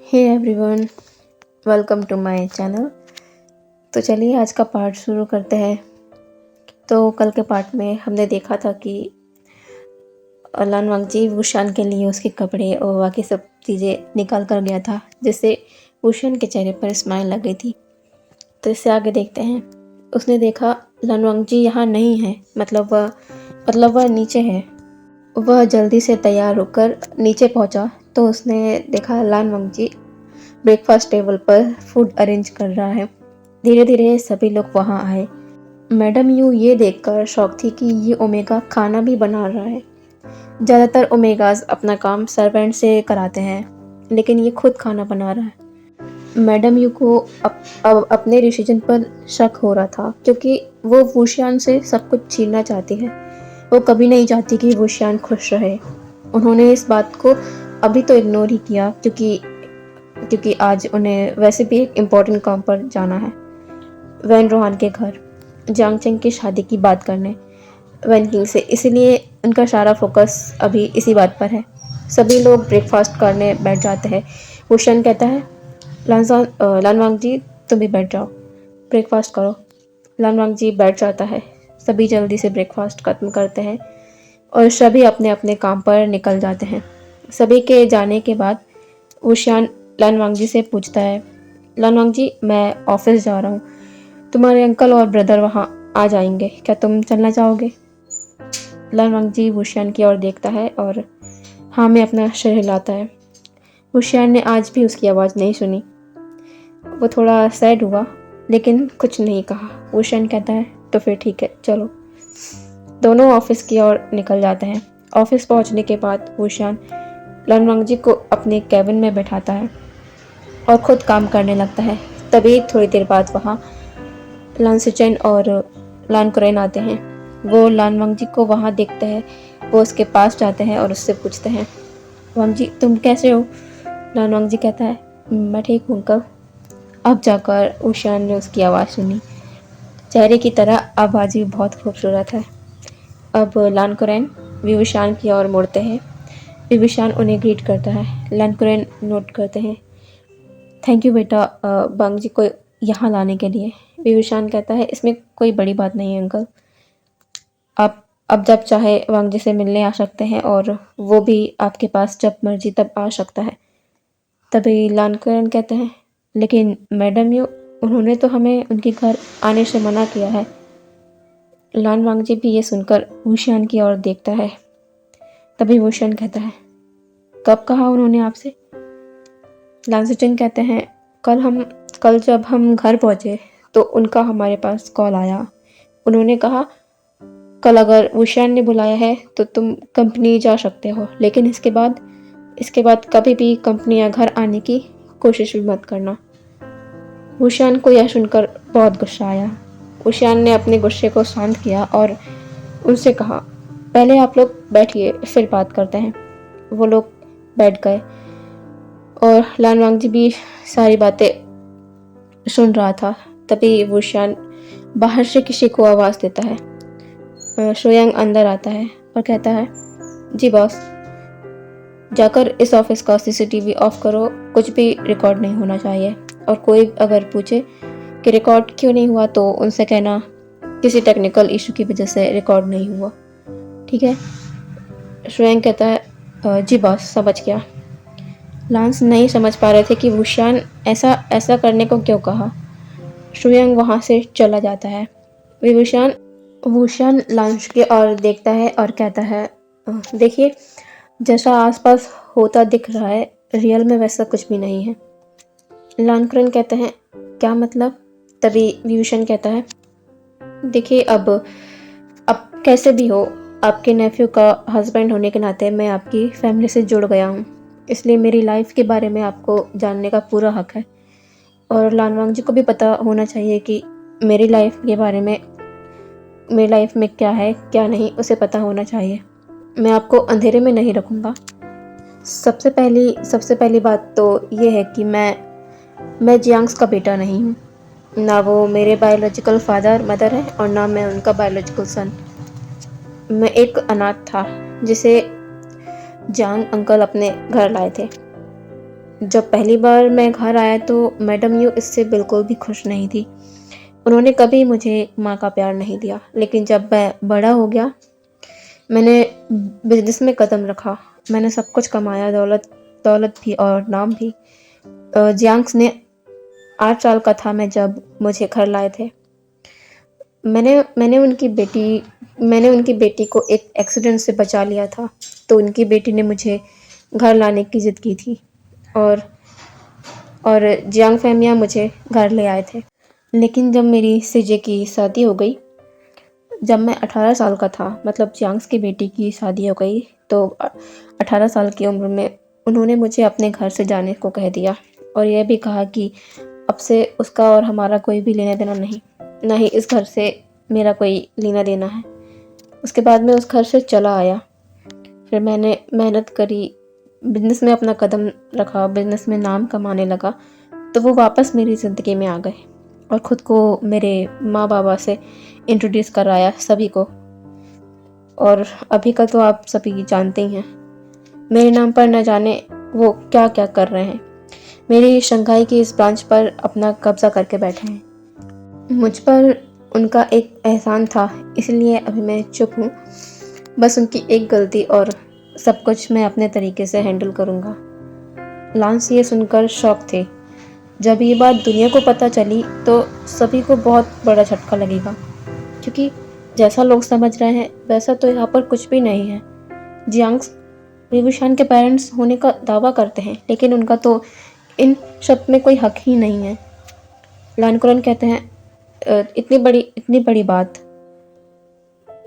Hey everyone, welcome to my channel. तो चलिए आज का पार्ट शुरू करते हैं। तो कल के पार्ट में हमने देखा था कि लान वांगजी वुशान के लिए उसके कपड़े और बाकी सब चीज़ें निकाल कर गया था, जिससे वुशान के चेहरे पर स्माइल लग गई थी। तो इससे आगे देखते हैं। उसने देखा लान वांगजी यहाँ नहीं है, मतलब वह नीचे है। वह जल्दी से तैयार होकर नीचे पहुंचा तो उसने देखा लान वांगजी ब्रेकफास्ट टेबल पर फूड अरेंज कर रहा है। धीरे धीरे सभी लोग वहां आए। मैडम यू ये देखकर शॉक थी कि ये ओमेगा खाना भी बना रहा है। ज़्यादातर ओमेगाज अपना काम सर्वेंट से कराते हैं, लेकिन ये खुद खाना बना रहा है। मैडम यू को अब अपने डिसीजन पर शक हो रहा था, क्योंकि वो वुशियान से सब कुछ छीनना चाहती है। वो कभी नहीं चाहती कि वुशियान खुश रहे। उन्होंने इस बात को अभी तो इग्नोर ही किया, क्योंकि आज उन्हें वैसे भी एक इम्पोर्टेंट काम पर जाना है, वैन रोहान के घर जांग चेंग की शादी की बात करने वैन किंग से। इसलिए उनका सारा फोकस अभी इसी बात पर है। सभी लोग ब्रेकफास्ट करने बैठ जाते हैं। वुशन कहता है, लानवांग जी तुम भी बैठ जाओ, ब्रेकफास्ट करो। लानवांग जी बैठ जाता है। सभी जल्दी से ब्रेकफास्ट खत्म करते हैं और सभी अपने अपने काम पर निकल जाते हैं। सभी के जाने के बाद वुशियान लानवांग जी से पूछता है, लानवांग जी मैं ऑफिस जा रहा हूँ, तुम्हारे अंकल और ब्रदर वहाँ आ जाएंगे, क्या तुम चलना चाहोगे? लानवांग जी वुशियान की ओर देखता है और हाँ में अपना सिर हिलाता है। वुशियान ने आज भी उसकी आवाज़ नहीं सुनी। वो थोड़ा सैड हुआ, लेकिन कुछ नहीं कहा। वुशियान कहता है, तो फिर ठीक है, चलो। दोनों ऑफिस की ओर निकल जाते हैं। ऑफिस पहुंचने के बाद वुशियान लानवांग जी को अपने कैबिन में बैठाता है और खुद काम करने लगता है। तभी थोड़ी देर बाद वहाँ लान सिचेन और लान कुरैन आते हैं। वो लानवांग जी को वहाँ देखते हैं। वो उसके पास जाते हैं और उससे पूछते हैं, वांग जी तुम कैसे हो? लानवांग जी कहता है, मैं ठीक हूँ अंकल। अब जाकर वुशियान ने उसकी आवाज़ सुनी। चेहरे की तरह आवाज़ भी बहुत खूबसूरत है। अब लान कुरैन विवशान की ओर मुड़ते हैं। विवशान उन्हें ग्रीट करता है। लान कुरैन नोट करते हैं, थैंक यू बेटा बांग जी को यहाँ लाने के लिए। विवशान कहता है, इसमें कोई बड़ी बात नहीं है अंकल। आप अब जब चाहे वांग जी से मिलने आ सकते हैं, और वो भी आपके पास जब मर्जी तब आ सकता है। तभी लानकुरन कहते हैं, लेकिन मैडम यू उन्होंने तो हमें उनके घर आने से मना किया है। लान वांग जी भी ये सुनकर वुशियान की ओर देखता है। तभी वुशियान कहता है, कब कहा उन्होंने आपसे? लान सिचेन कहते हैं, कल जब हम घर पहुंचे तो उनका हमारे पास कॉल आया। उन्होंने कहा, कल अगर वुशियान ने बुलाया है तो तुम कंपनी जा सकते हो, लेकिन इसके बाद कभी भी कंपनी या घर आने की कोशिश भी मत करना। वुशियान को यह सुनकर बहुत गुस्सा आया। वुशियान ने अपने गुस्से को शांत किया और उनसे कहा, पहले आप लोग बैठिए, फिर बात करते हैं। वो लोग बैठ गए और लानवांग जी भी सारी बातें सुन रहा था। तभी वुशियान बाहर से किसी को आवाज़ देता है। शोयांग अंदर आता है और कहता है, जी बॉस, जाकर इस ऑफिस का सीसीटीवी ऑफ करो, कुछ भी रिकॉर्ड नहीं होना चाहिए। और कोई अगर पूछे कि रिकॉर्ड क्यों नहीं हुआ तो उनसे कहना किसी टेक्निकल इशू की वजह से रिकॉर्ड नहीं हुआ, ठीक है? शोयांग कहता है, जी बॉस, समझ गया। लांस नहीं समझ पा रहे थे कि वुशियान ऐसा करने को क्यों कहा। शोयांग वहाँ से चला जाता है। वुशियान लांस की ओर देखता है और कहता है, देखिए, जैसा आसपास होता दिख रहा है, रियल में वैसा कुछ भी नहीं है। लानकुरन कहते हैं, क्या मतलब? तभी विभूषण कहता है, देखिए, अब कैसे भी हो, आपके नेफ्यू का हस्बैंड होने के नाते मैं आपकी फैमिली से जुड़ गया हूँ, इसलिए मेरी लाइफ के बारे में आपको जानने का पूरा हक है। और लानवांग जी को भी पता होना चाहिए कि मेरी लाइफ के बारे में, मेरी लाइफ में क्या है क्या नहीं, उसे पता होना चाहिए। मैं आपको अंधेरे में नहीं रखूँगा। सबसे पहली बात तो ये है कि मैं जियांग्स का बेटा नहीं हूँ। ना वो मेरे बायोलॉजिकल फादर मदर है और ना मैं उनका बायोलॉजिकल सन। मैं एक अनाथ था जिसे जांग अंकल अपने घर लाए थे। जब पहली बार मैं घर आया तो मैडम यू इससे बिल्कुल भी खुश नहीं थी। उन्होंने कभी मुझे माँ का प्यार नहीं दिया। लेकिन जब मैं बड़ा हो गया, मैंने बिज़नेस में कदम रखा। मैंने सब कुछ कमाया, दौलत भी और नाम भी। जियांग्स ने 8 साल का था मैं जब मुझे घर लाए थे। मैंने मैंने मैंने उनकी बेटी को एक एक्सीडेंट से बचा लिया था, तो उनकी बेटी ने मुझे घर लाने की ज़िद की थी और जियांग फैमिया मुझे घर ले आए थे। लेकिन जब मेरी सीजे की शादी हो गई, जब मैं 18 साल का था, मतलब जियांग्स की बेटी की शादी हो गई, तो 18 साल की उम्र में उन्होंने मुझे अपने घर से जाने को कह दिया और यह भी कहा कि अब से उसका और हमारा कोई भी लेना देना नहीं, ना ही इस घर से मेरा कोई लेना देना है। उसके बाद मैं उस घर से चला आया। फिर मैंने मेहनत करी, बिज़नेस में अपना कदम रखा, बिज़नेस में नाम कमाने लगा, तो वो वापस मेरी ज़िंदगी में आ गए और ख़ुद को मेरे माँ बाबा से इंट्रोड्यूस कराया सभी को। और अभी का तो आप सभी जानते ही हैं, मेरे नाम पर न जाने वो क्या क्या कर रहे हैं। मेरी शंघाई की इस ब्रांच पर अपना कब्जा करके बैठे हैं। मुझ पर उनका एक एहसान था, इसलिए अभी मैं चुप हूँ। बस उनकी एक गलती और सब कुछ मैं अपने तरीके से हैंडल करूँगा। लांस ये सुनकर शॉक थे। जब ये बात दुनिया को पता चली तो सभी को बहुत बड़ा झटका लगेगा, क्योंकि जैसा लोग समझ रहे हैं वैसा तो यहाँ पर कुछ भी नहीं है। जियांग्स विभूषण के पेरेंट्स होने का दावा करते हैं, लेकिन उनका तो इन शब्द में कोई हक ही नहीं है। लानकुरन कहते हैं इतनी बड़ी बात,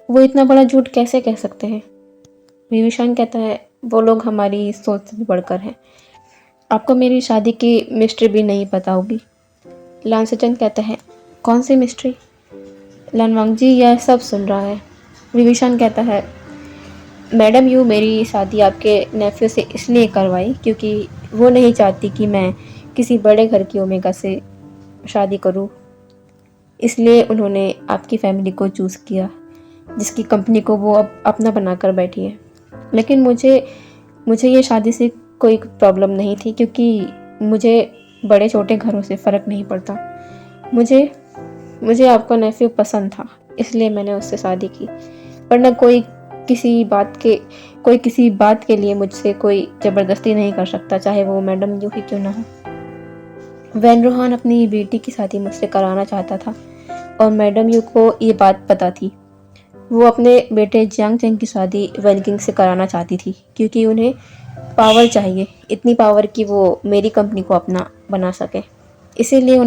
वो इतना बड़ा झूठ कैसे कह सकते हैं। विभूषण कहता है वो लोग हमारी सोच से भी बढ़कर हैं, आपको मेरी शादी की मिस्ट्री भी नहीं पता होगी। लानसचन कहता है कौन सी मिस्ट्री। लानवांगजी यह सब सुन रहा है। विभीषण कहता है मैडम यू मेरी शादी आपके नेफ्यू से इसलिए करवाई क्योंकि वो नहीं चाहती कि मैं किसी बड़े घर की ओमेगा से शादी करूं, इसलिए उन्होंने आपकी फैमिली को चूज़ किया, जिसकी कंपनी को वो अब अपना बनाकर बैठी है। लेकिन मुझे ये शादी से कोई प्रॉब्लम नहीं थी, क्योंकि मुझे बड़े छोटे घरों से फ़र्क नहीं पड़ता। मुझे आपका नेफ्यू पसंद था, इसलिए मैंने उससे शादी की। वरना कोई किसी बात के लिए मुझसे कोई ज़बरदस्ती नहीं कर सकता, चाहे वो मैडम यू ही क्यों ना हो। वैन रोहान अपनी बेटी की शादी मुझसे कराना चाहता था और मैडम यू को ये बात पता थी। वो अपने बेटे जियांग चेंग की शादी वैन किंग से कराना चाहती थी, क्योंकि उन्हें पावर चाहिए, इतनी पावर कि वो मेरी कंपनी को अपना बना सके। इसीलिए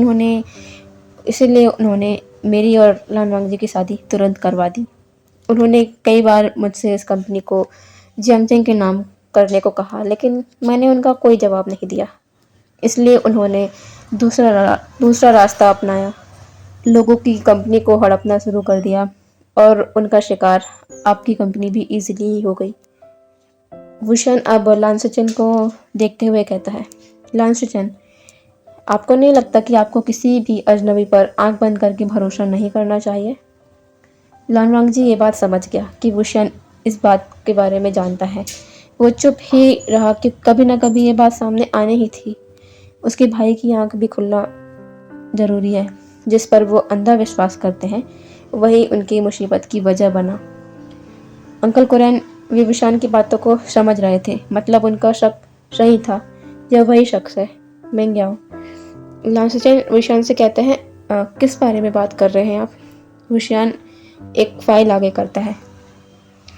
उन्होंने मेरी और लानवांगजी की शादी तुरंत करवा दी। उन्होंने कई बार मुझसे इस कंपनी को जियांगचेंग के नाम करने को कहा, लेकिन मैंने उनका कोई जवाब नहीं दिया। इसलिए उन्होंने दूसरा रास्ता अपनाया, लोगों की कंपनी को हड़पना शुरू कर दिया और उनका शिकार आपकी कंपनी भी इजीली ही हो गई। भूषण अब लानसचन को देखते हुए कहता है लानसचन, आपको नहीं लगता कि आपको किसी भी अजनबी पर आंख बंद करके भरोसा नहीं करना चाहिए। लानवांगजी ये बात समझ गया कि भूषण इस बात के बारे में जानता है। वो चुप ही रहा कि कभी ना कभी ये बात सामने आने ही थी। उसके भाई की आंख भी खुलना ज़रूरी है। जिस पर वो अंधा विश्वास करते हैं वही उनकी मुसीबत की वजह बना। अंकल कुरैन विभूषण की बातों को समझ रहे थे, मतलब उनका शक सही था, यह वही शख्स है। मैं गया हूँ। लानसचन विभूषण से कहते हैं किस बारे में बात कर रहे हैं आप। विभूषण एक फाइल आगे करता है।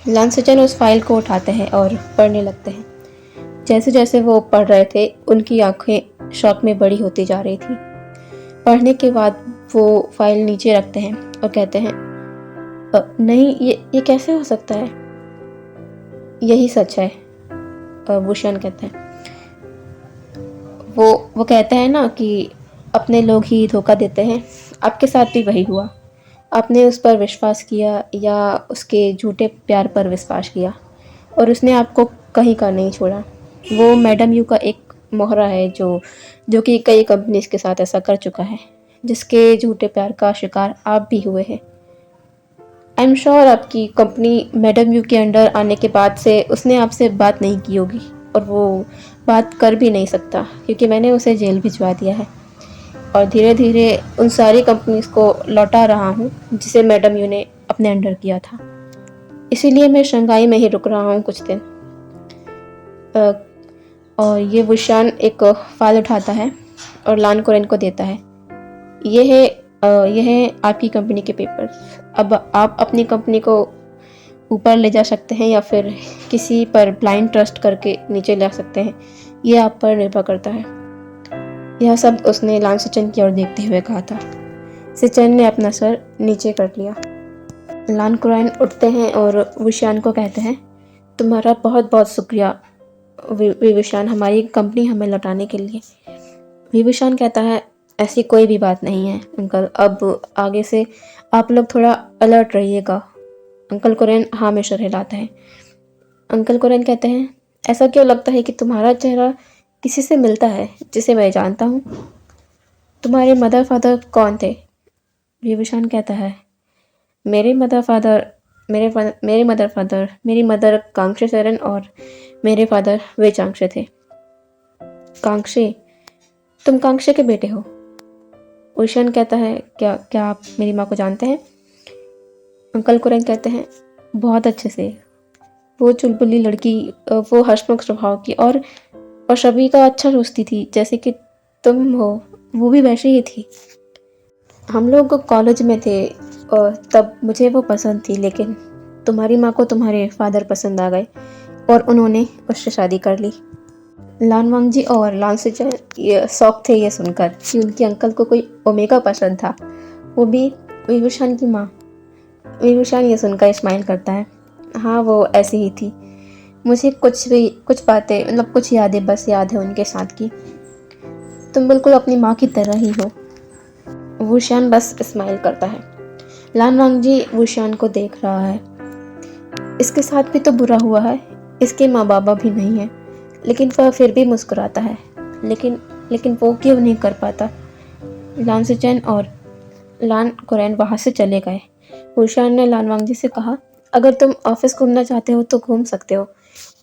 लानसचन उस फाइल को उठाते हैं और पढ़ने लगते हैं। जैसे जैसे वो पढ़ रहे थे उनकी आंखें शौक में बड़ी होती जा रही थी। पढ़ने के बाद वो फाइल नीचे रखते हैं और कहते हैं नहीं, ये कैसे हो सकता है, यही सच है। भूषण कहते हैं वो कहते हैं ना कि अपने लोग ही धोखा देते हैं, आपके साथ भी वही हुआ। आपने उस पर विश्वास किया या उसके झूठे प्यार पर विश्वास किया और उसने आपको कहीं का नहीं छोड़ा। वो मैडम यू का एक मोहरा है जो कि कई कंपनीज के साथ ऐसा कर चुका है, जिसके झूठे प्यार का शिकार आप भी हुए हैं। आई एम श्योर आपकी कंपनी मैडम यू के अंडर आने के बाद से उसने आपसे बात नहीं की होगी और वो बात कर भी नहीं सकता क्योंकि मैंने उसे जेल भिजवा दिया है और धीरे धीरे उन सारी कंपनीज को लौटा रहा हूँ जिसे मैडम यू ने अपने अंडर किया था। इसीलिए मैं शंघाई में ही रुक रहा हूँ कुछ दिन। और ये वुशान एक फाइल उठाता है और लान कोरेन को देता है। यह है आपकी कंपनी के पेपर्स। अब आप अपनी कंपनी को ऊपर ले जा सकते हैं या फिर किसी पर ब्लाइंड ट्रस्ट करके नीचे ला सकते हैं, ये आप पर निर्भर करता है। यह सब उसने लान सिचन की ओर देखते हुए कहा था। सिचन ने अपना सर नीचे कर लिया। लान कोरेन उठते हैं और वुशान को कहते हैं, तुम्हारा बहुत बहुत शुक्रिया विभूषण, हमारी कंपनी हमें लौटाने के लिए। विभूषण कहता है, ऐसी कोई भी बात नहीं है अंकल, अब आगे से आप लोग थोड़ा अलर्ट रहिएगा। अंकल कोरेन हाँ में सर हिलाता है। अंकल कोरेन कहते हैं, ऐसा क्यों लगता है कि तुम्हारा चेहरा किसी से मिलता है जिसे मैं जानता हूँ। तुम्हारे मदर फादर कौन थे। विभूषण कहता है, मेरी मदर कांक्षे सेरन और मेरे फादर वे चांक्षे थे। कांक्षे, तुम कांक्षे के बेटे हो। उशन कहता है, क्या आप मेरी माँ को जानते हैं। अंकल कोरेन कहते हैं, बहुत अच्छे से। वो चुलबुली लड़की, वो हंसमुख स्वभाव की और सभी का अच्छा सोचती थी, जैसे कि तुम हो, वो भी वैसे ही थी। हम लोग कॉलेज में थे और तब मुझे वो पसंद थी, लेकिन तुम्हारी माँ को तुम्हारे फादर पसंद आ गए और उन्होंने उससे शादी कर ली। लान वांगजी और लान सिचन ये शौक थे ये सुनकर कि उनके अंकल को कोई ओमेगा पसंद था, वो भी विभूषण की माँ। विभूषण ये सुनकर स्माइल करता है, हाँ वो ऐसी ही थी। मुझे कुछ बातें मतलब कुछ यादें बस याद है उनके साथ की। तुम बिल्कुल अपनी माँ की तरह ही हो। वुशान बस स्माइल करता है। लान वांगजी वुशान को देख रहा है। इसके साथ भी तो बुरा हुआ है, इसके माँ बाबा भी नहीं है, लेकिन वह फिर भी मुस्कुराता है। लेकिन वो क्यों नहीं कर पाता। लान सिचन और लान कोरेन वहाँ से चले गए। वुशान ने लान वांगजी से कहा, अगर तुम ऑफिस घूमना चाहते हो तो घूम सकते हो,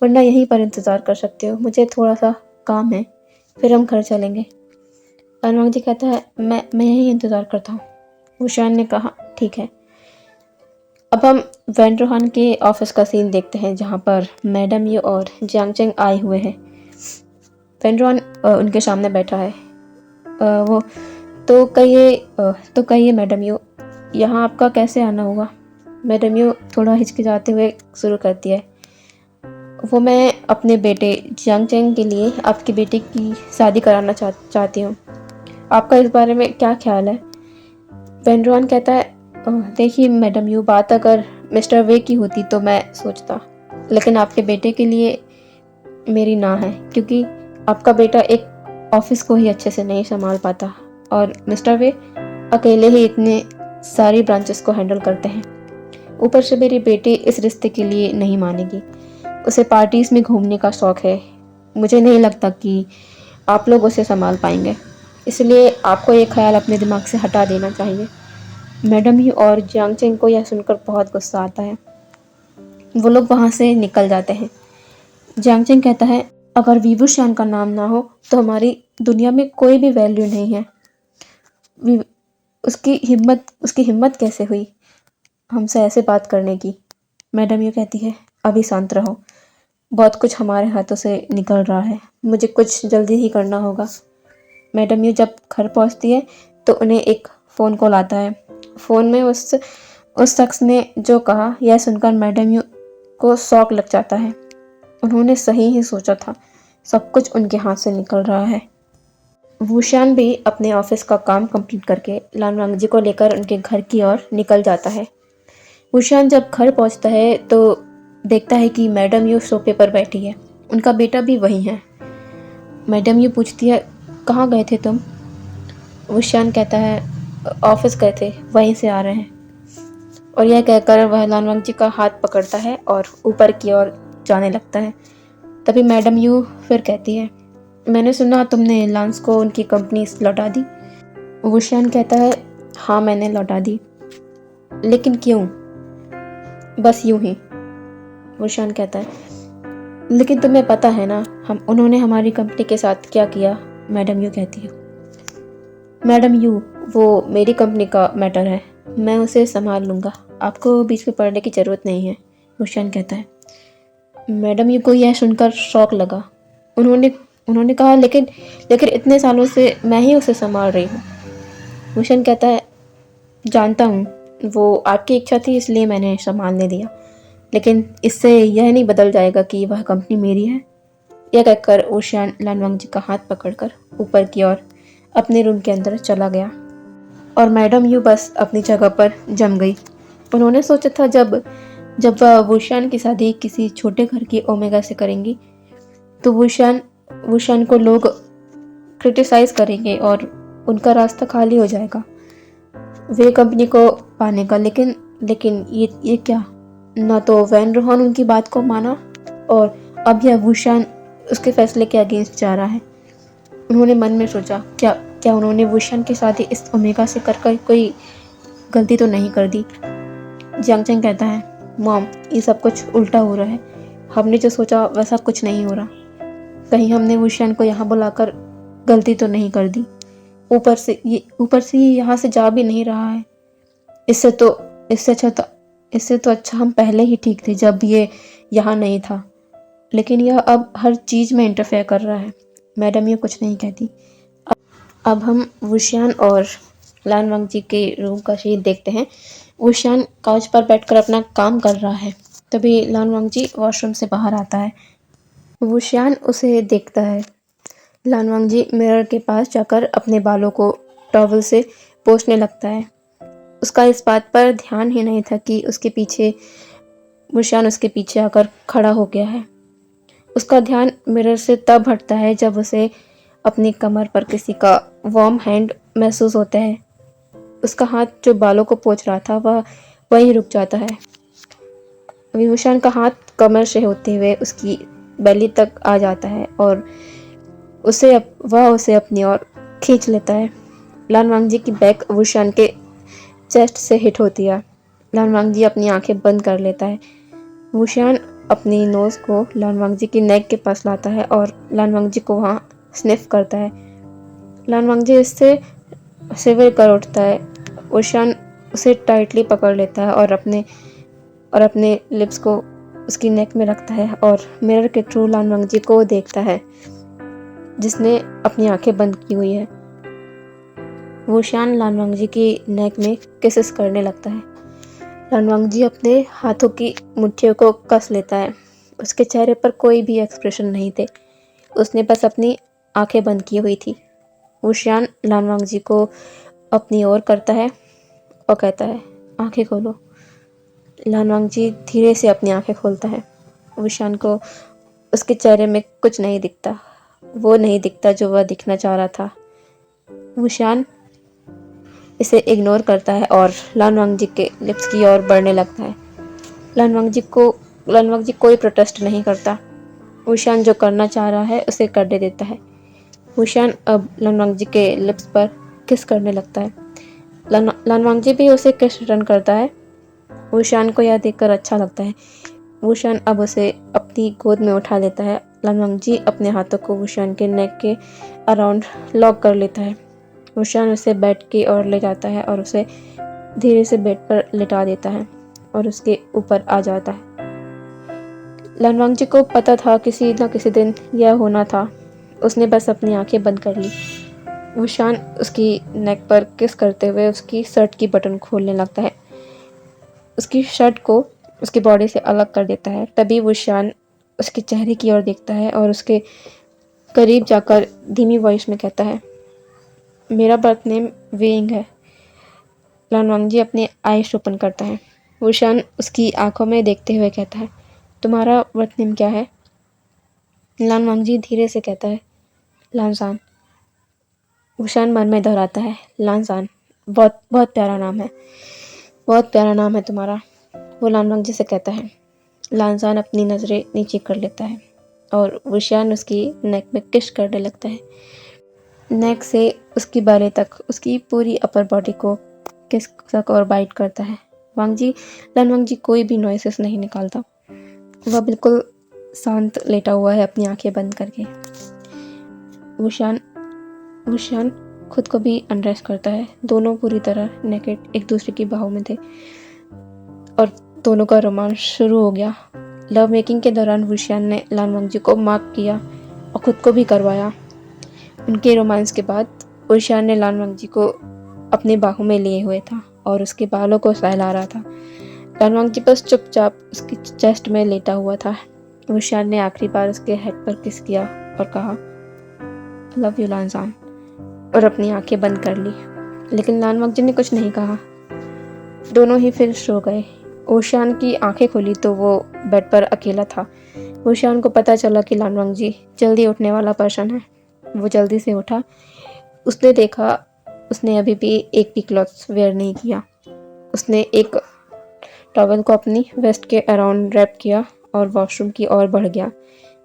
वरना यहीं पर इंतज़ार कर सकते हो, मुझे थोड़ा सा काम है, फिर हम घर चलेंगे। लान वांगजी कहता है, मैं यहीं इंतज़ार करता हूँ। वुशान ने कहा, ठीक है। अब हम वैन रोहान के ऑफिस का सीन देखते हैं, जहाँ पर मैडम यू और जियांग चेंग आए हुए हैं। वैन रोहान उनके सामने बैठा है। वो तो कहिए मैडम यू, यहाँ आपका कैसे आना हुआ। मैडम यू थोड़ा हिचकिचाते हुए शुरू करती है, वो मैं अपने बेटे जियांग चेंग के लिए आपकी बेटी की शादी कराना चाहती हूँ। आपका इस बारे में क्या ख्याल है। वैन रोहान कहता है, देखिए मैडम यू, बात अगर मिस्टर वे की होती तो मैं सोचता, लेकिन आपके बेटे के लिए मेरी ना है, क्योंकि आपका बेटा एक ऑफिस को ही अच्छे से नहीं संभाल पाता और मिस्टर वे अकेले ही इतने सारी ब्रांचेस को हैंडल करते हैं। ऊपर से मेरी बेटी इस रिश्ते के लिए नहीं मानेगी। उसे पार्टीज में घूमने का शौक है। मुझे नहीं लगता कि आप लोग उसे संभाल पाएंगे, इसलिए आपको ये ख्याल अपने दिमाग से हटा देना चाहिए। मैडम यू और जियांग चेंग को यह सुनकर बहुत गुस्सा आता है। वो लोग वहाँ से निकल जाते हैं। जियांग चेंग कहता है, अगर विभूषण का नाम ना हो तो हमारी दुनिया में कोई भी वैल्यू नहीं है। उसकी हिम्मत कैसे हुई हमसे ऐसे बात करने की। मैडम यू कहती है, अभी शांत रहो, बहुत कुछ हमारे हाथों से निकल रहा है, मुझे कुछ जल्दी ही करना होगा। मैडम यू जब घर पहुंचती है तो उन्हें एक फ़ोन कॉल आता है। फ़ोन में उस शख्स ने जो कहा, यह सुनकर मैडम यू को शौक लग जाता है। उन्होंने सही ही सोचा था, सब कुछ उनके हाथ से निकल रहा है। वुशान भी अपने ऑफिस का काम कंप्लीट करके लान वांगजी को लेकर उनके घर की ओर निकल जाता है। वुशान जब घर पहुंचता है तो देखता है कि मैडम यू सोफे पर बैठी है। उनका बेटा भी वहीं है। मैडम यू पूछती है, कहाँ गए थे तुम। वुशान कहता है, ऑफिस गए थे, वहीं से आ रहे हैं। और यह कहकर वह लान वांगजी का हाथ पकड़ता है और ऊपर की ओर जाने लगता है। तभी मैडम यू फिर कहती है, मैंने सुना तुमने लांस को उनकी कंपनी लौटा दी। वुशान कहता है, हाँ मैंने लौटा दी, लेकिन क्यों। बस यूं ही। वुशान कहता है, लेकिन तुम्हें पता है ना हम उन्होंने हमारी कंपनी के साथ क्या किया? मैडम यू कहती है। मैडम यू, वो मेरी कंपनी का मैटर है, मैं उसे संभाल लूँगा, आपको बीच में पढ़ने की ज़रूरत नहीं है, भूषण कहता है। मैडम यू को यह सुनकर शौक लगा। उन्होंने उन्होंने कहा, लेकिन लेकिन इतने सालों से मैं ही उसे संभाल रही हूँ। भूषण कहता है, जानता हूँ, वो आपकी इच्छा थी इसलिए मैंने संभालने दिया, लेकिन इससे यह नहीं बदल जाएगा कि वह कंपनी मेरी है। यह कहकर ओशियान लानवांग जी का हाथ पकड़कर ऊपर की ओर अपने रूम के अंदर चला गया और मैडम यू बस अपनी जगह पर जम गई। उन्होंने सोचा था जब जब वह वुशियान की शादी किसी छोटे घर की ओमेगा से करेंगी तो वुशियान को लोग क्रिटिसाइज करेंगे और उनका रास्ता खाली हो जाएगा वे कंपनी को पाने का। लेकिन ये क्या, ना तो वैन रोहन उनकी बात को माना और अब यह वुशियान उसके फैसले के अगेंस्ट जा रहा है। उन्होंने मन में सोचा, क्या क्या उन्होंने वुशियान की शादी इस ओमेगा से कर कोई गलती तो नहीं कर दी। जियांग चेंग कहता है, मॉम, ये सब कुछ उल्टा हो रहा है, हमने जो सोचा वैसा कुछ नहीं हो रहा, कहीं हमने वुशियान को यहाँ बुलाकर गलती तो नहीं कर दी। ऊपर से ये यहाँ से जा भी नहीं रहा है। इससे तो अच्छा हम पहले ही ठीक थे जब ये यहाँ नहीं था, लेकिन यह अब हर चीज़ में इंटरफेयर कर रहा है। मैडम ये कुछ नहीं कहती। अब हम वुशियान और लानवांग जी के रूम का सीन देखते हैं। वुशियान काउच पर बैठकर अपना काम कर रहा है, तभी लानवांग जी वॉशरूम से बाहर आता है। वुशियान उसे देखता है। लानवांग जी मिरर के पास जाकर अपने बालों को टॉवल से पोंछने लगता है। उसका इस बात पर ध्यान ही नहीं था कि वुशियान उसके पीछे आकर खड़ा हो गया है। उसका ध्यान मिरर से तब हटता है जब उसे अपनी कमर पर किसी का वार्म हैंड महसूस होता है। उसका हाथ जो बालों को पोंछ रहा था वह वहीं रुक जाता है। वुशियान का हाथ कमर से होते हुए उसकी बेली तक आ जाता है और वह उसे अपनी ओर खींच लेता है। लानवांग जी की बैक वुशियान के चेस्ट से हिट होती है। लानवांग जी अपनी आंखें बंद कर लेता है। वुशियान अपनी नोज को लानवांग जी की नेक के पास लाता है और लानवांग जी को वहाँ स्निफ करता है। लानवांग जी इससे सिविल कर उठता है। वुशियान उसे टाइटली पकड़ लेता है और अपने लिप्स को उसकी नेक में रखता है और मिरर के थ्रू लानवांग जी को देखता है जिसने अपनी आंखें बंद की हुई है। वुशियान लानवांग जी की नेक में किसेस करने लगता है। लानवांग जी अपने हाथों की मुट्ठियों को कस लेता है। उसके चेहरे पर कोई भी एक्सप्रेशन नहीं थे, उसने बस अपनी आंखें बंद की हुई थी। वुशियान लानवांग जी को अपनी ओर करता है और कहता है, आंखें खोलो। लानवांग जी धीरे से अपनी आंखें खोलता है। वुशियान को उसके चेहरे में कुछ नहीं दिखता, वो नहीं दिखता जो वह दिखना चाह रहा था। वुशियान इसे इग्नोर करता है और लानवांग जी के लिप्स की ओर बढ़ने लगता है। लानवांग जी कोई प्रोटेस्ट नहीं करता। वुशियान जो करना चाह रहा है उसे करने देता है। वुशियान अब लानवांग जी के लिप्स पर किस करने लगता है। लानवांग जी भी उसे किस रिटर्न करता है। वुशियान को यह देखकर अच्छा लगता है। वुशियान अब उसे अपनी गोद में उठा लेता है। लानवांग जी अपने हाथों को वुशियान के नेक के अराउंड लॉक कर लेता है। वुशियान उसे बेड की ओर ले जाता है और उसे धीरे से बेड पर लिटा देता है और उसके ऊपर आ जाता है। लानवांग जी को पता था किसी न किसी दिन यह होना था, उसने बस अपनी आंखें बंद कर ली। वुशियान उसकी नेक पर किस करते हुए उसकी शर्ट की बटन खोलने लगता है, उसकी शर्ट को उसकी बॉडी से अलग कर देता है। तभी वुशियान उसके चेहरे की ओर देखता है और उसके करीब जाकर धीमी वॉइस में कहता है, मेरा बर्थ नेम वेइंग है। लानवांग जी अपने आईज ओपन करता है। वुशियान उसकी आंखों में देखते हुए कहता है, तुम्हारा बर्थ नेम क्या है? लानवांग जी धीरे से कहता है, लानसान। वुशियान मन में दोहराता है, लानसान, बहुत बहुत प्यारा नाम है, बहुत प्यारा नाम है तुम्हारा। वो लानवांग जी से कहता है। लानसान अपनी नज़रें नीचे कर लेता है और वुशियान उसकी नेक में किस करने लगता है। नेक से उसकी बालें तक उसकी पूरी अपर बॉडी को किस तक और बाइट करता है। लानवांग जी कोई भी नॉइसेस नहीं निकालता, वह बिल्कुल शांत लेटा हुआ है अपनी आंखें बंद करके। वुशान खुद को भी अनड्रेस करता है। दोनों पूरी तरह नेकेड एक दूसरे की बाहों में थे और दोनों का रोमांस शुरू हो गया। लव मेकिंग के दौरान वुशान ने लान वांगजी को माफ किया और खुद को भी करवाया। उनके रोमांस के बाद वुशान ने लान वांगजी को अपने बाहों में लिए हुए था और उसके बालों को सहला रहा था। लान वांगजी बस चुपचाप उसकी चेस्ट में लेटा हुआ था। वुशान ने आखिरी बार उसके हेड पर किस किया और कहा लव यू लानजान, और अपनी आंखें बंद कर ली। लेकिन लान वांगजी ने कुछ नहीं कहा। दोनों ही फिर सो गए। वुशान की आंखें खुली तो वो बेड पर अकेला था। वुशान को पता चला कि लान वांगजी जल्दी उठने वाला पर्सन है। वो जल्दी से उठा। उसने देखा उसने अभी भी एक भी क्लॉथ्स वेयर नहीं किया। उसने एक टॉवल को अपनी वेस्ट के अराउंड रैप किया और वॉशरूम की ओर बढ़ गया।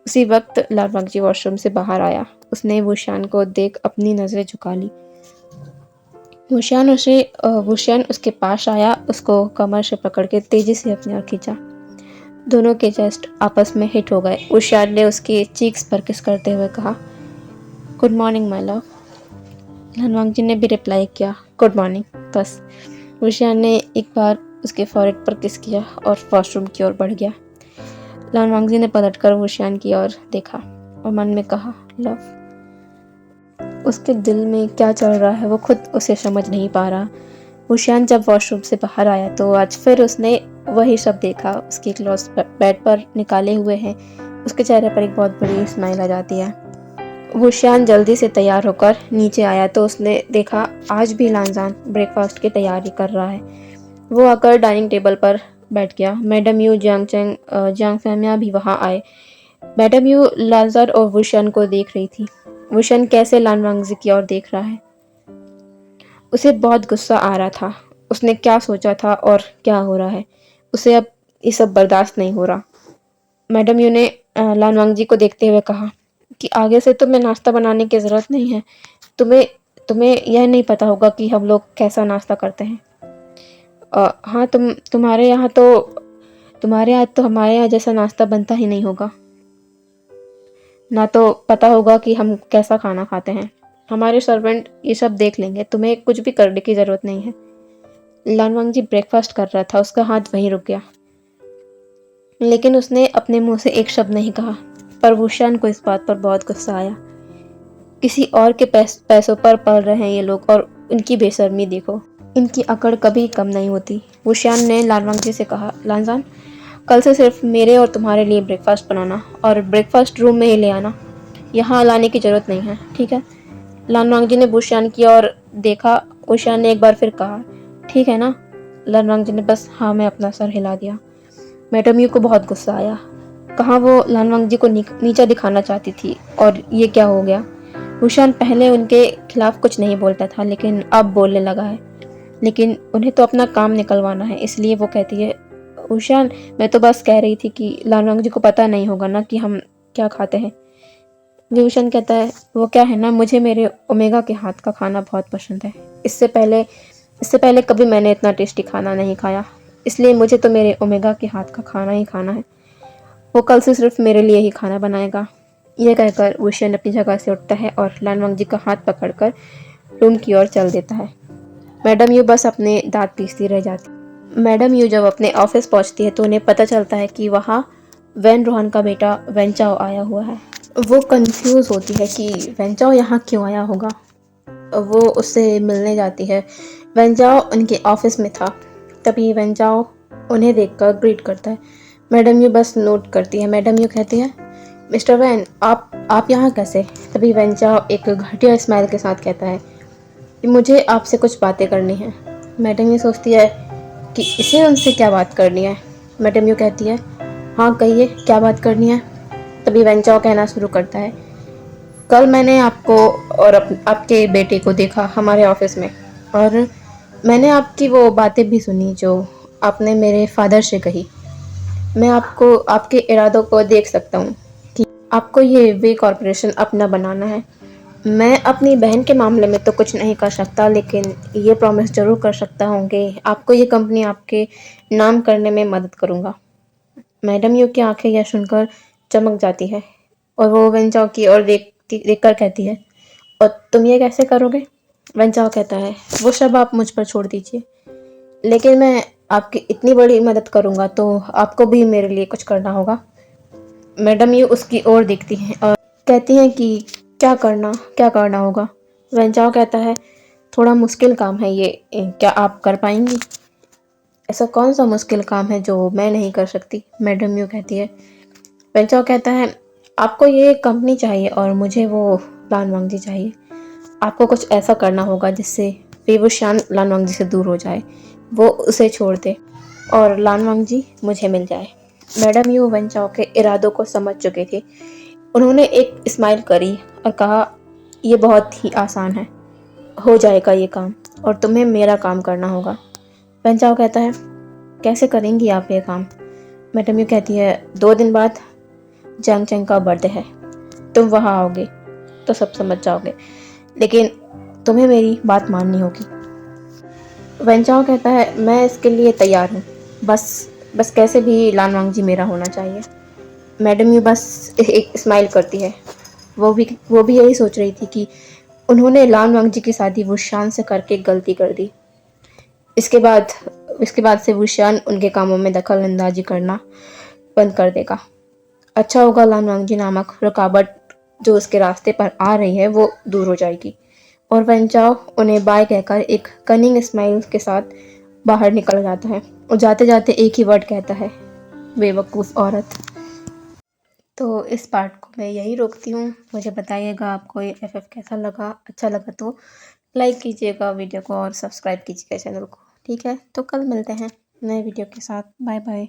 उसी वक्त लान वांगजी वॉशरूम से बाहर आया। उसने वुशान को देख अपनी नज़रें झुका ली। वुशान उसके पास आया, उसको कमर से पकड़ के तेजी से अपनी ओर खींचा। दोनों के चेस्ट आपस में हिट हो गए। वुशान ने उसकी चीक्स पर किस करते हुए कहा गुड मॉर्निंग माय लव। लान वांगजी ने भी रिप्लाई किया गुड मॉर्निंग। बस वुशान ने एक बार उसके फॉरहेड पर किस किया और वॉशरूम की ओर बढ़ गया। लान वांगजी ने पलटकर वुशान की ओर देखा और मन में कहा लव। उसके दिल में क्या चल रहा है वो खुद उसे समझ नहीं पा रहा। वुशान जब वॉशरूम से बाहर आया तो आज फिर उसने वही सब देखा। उसके क्लॉथ्स बेड पर निकाले हुए हैं। उसके चेहरे पर एक बहुत बड़ी स्माइल आ जाती है। वुशान जल्दी से तैयार होकर नीचे आया तो उसने देखा आज भी लानजान ब्रेकफास्ट की तैयारी कर रहा है। वो आकर डाइनिंग टेबल पर बैठ गया। मैडम यू जियांग फैमिया भी वहाँ आए। मैडम यू लानजान और वुशान को देख रही थी। वुशान कैसे लान वांगजी की ओर देख रहा है। उसे बहुत गुस्सा आ रहा था। उसने क्या सोचा था और क्या हो रहा है। उसे अब ये सब बर्दाश्त नहीं हो रहा। मैडम यू ने लान वांगजी को देखते हुए कहा कि आगे से तुम्हें नाश्ता बनाने की ज़रूरत नहीं है। तुम्हें तुम्हें यह नहीं पता होगा कि हम लोग कैसा नाश्ता करते हैं। हाँ, तुम्हारे यहाँ तो हमारे यहाँ जैसा नाश्ता बनता ही नहीं होगा। ना तो पता होगा कि हम कैसा खाना खाते हैं। हमारे सर्वेंट ये सब देख लेंगे। तुम्हें कुछ भी करने की ज़रूरत नहीं है। लान वांगजी ब्रेकफास्ट कर रहा था। उसका हाथ वहीं रुक गया, लेकिन उसने अपने मुंह से एक शब्द नहीं कहा। पर वुशान को इस बात पर बहुत गुस्सा आया। किसी और के पैसों पर पल रहे हैं ये लोग और इनकी बेशर्मी देखो। इनकी अकड़ कभी कम नहीं होती। वुशान ने लान वांगजी से कहा लानजान, कल से सिर्फ मेरे और तुम्हारे लिए ब्रेकफास्ट बनाना और ब्रेकफास्ट रूम में ही ले आना। यहाँ लाने की ज़रूरत नहीं है, ठीक है। लान वांगजी ने वुशान की ओर देखा। वुशान ने एक बार फिर कहा ठीक है ना। लान वांगजी ने बस हाँ में अपना सर हिला दिया। मैडम यू को बहुत गुस्सा आया। कहाँ वो लान वांगजी को नीचा दिखाना चाहती थी और ये क्या हो गया। वुशान पहले उनके खिलाफ कुछ नहीं बोलता था, लेकिन अब बोलने लगा है। लेकिन उन्हें तो अपना काम निकलवाना है, इसलिए वो कहती है वुशान, मैं तो बस कह रही थी कि लान वांगजी को पता नहीं होगा ना कि हम क्या खाते हैं। वुशान कहता है वो क्या है ना, मुझे मेरे ओमेगा के हाथ का खाना बहुत पसंद है। इससे पहले कभी मैंने इतना टेस्टी खाना नहीं खाया, इसलिए मुझे तो मेरे ओमेगा के हाथ का खाना ही खाना है। वो कल से सिर्फ मेरे लिए ही खाना बनाएगा। यह कहकर वुशान अपनी जगह से उठता है और लान वांगजी का हाथ पकड़कर रूम की ओर चल देता है। मैडम यू बस अपने दांत पीसती रह जाती। मैडम यू जब अपने ऑफिस पहुंचती है तो उन्हें पता चलता है कि वहाँ वैन रोहन का बेटा वेंचाओ आया हुआ है। वो कंफ्यूज होती है कि वेंचाओ यहाँ क्यों आया होगा। वो उससे मिलने जाती है। वेंचाओ उनके ऑफिस में था। तभी वेंचाओ उन्हें देखकर ग्रीट करता है। मैडम यू बस नोट करती है। मैडम यू कहती है मिस्टर वैन, आप यहाँ कैसे। तभी वेंचाओ एक घटिया स्माइल के साथ कहता है कि मुझे आपसे कुछ बातें करनी है। मैडम यू सोचती है कि इसे उनसे क्या बात करनी है। मैडम यू कहती है हाँ कहिए क्या बात करनी है। तभी वेंचाओ कहना शुरू करता है कल मैंने आपको और आपके बेटे को देखा हमारे ऑफिस में, और मैंने आपकी वो बातें भी सुनी जो आपने मेरे फादर से कही। मैं आपको आपके इरादों को देख सकता हूँ कि आपको ये वे कॉरपोरेशन अपना बनाना है। मैं अपनी बहन के मामले में तो कुछ नहीं कर सकता, लेकिन ये प्रॉमिस ज़रूर कर सकता हूँ कि आपको ये कंपनी आपके नाम करने में मदद करूँगा। मैडम यू की आंखें यह सुनकर चमक जाती है और वो वेंचाओ की ओर देखकर कहती है, और तुम ये कैसे करोगे? वेंचाओ कहता है, वो सब आप मुझ पर छोड़ दीजिए, लेकिन मैं आपकी इतनी बड़ी मदद करूँगा तो आपको भी मेरे लिए कुछ करना होगा। मैडम यू उसकी ओर देखती हैं और कहती हैं कि क्या करना होगा? वेंचाओ कहता है, थोड़ा मुश्किल काम है ये, क्या आप कर पाएंगी? ऐसा कौन सा मुश्किल काम है जो मैं नहीं कर सकती? मैडम यू कहती है। वेंचाओ कहता है, आपको ये कंपनी चाहिए और मुझे वो लान वांगजी चाहिए। आपको कुछ ऐसा करना होगा जिससे वेवुशान लान वांगजी से दूर हो जाए, वो उसे छोड़ दे और लान वांगजी मुझे मिल जाए। मैडम यू वेंचाओ के इरादों को समझ चुके थे। उन्होंने एक स्माइल करी और कहा, यह बहुत ही आसान है, हो जाएगा ये काम, और तुम्हें मेरा काम करना होगा। वेंचाओ कहता है, कैसे करेंगी आप ये काम? मैडम यू कहती है, 2 दिन बाद जंग चंग का बर्थडे है, तुम वहाँ आओगे तो सब समझ जाओगे, लेकिन तुम्हें मेरी बात माननी होगी। वेंचाओ कहता है, मैं इसके लिए तैयार हूँ, बस कैसे भी लान वांगजी मेरा होना चाहिए। मैडम यू बस एक स्माइल करती है। वो भी यही सोच रही थी कि उन्होंने लान वांगजी की शादी वुशान से करके गलती कर दी। इसके बाद से वुशान उनके कामों में दखल अंदाजी करना बंद कर देगा। अच्छा होगा लान वांगजी नामक रुकावट जो उसके रास्ते पर आ रही है वो दूर हो जाएगी। और वेंचाओ उन्हें बाय कहकर एक कनिंग स्माइल के साथ बाहर निकल जाता है और जाते जाते एक ही वर्ड कहता है, बेवकूफ़ औरत। तो इस पार्ट को मैं यही रोकती हूँ। मुझे बताइएगा आपको ये एफएफ कैसा लगा। अच्छा लगा तो लाइक कीजिएगा वीडियो को और सब्सक्राइब कीजिएगा चैनल को। ठीक है, तो कल मिलते हैं नए वीडियो के साथ। Bye bye.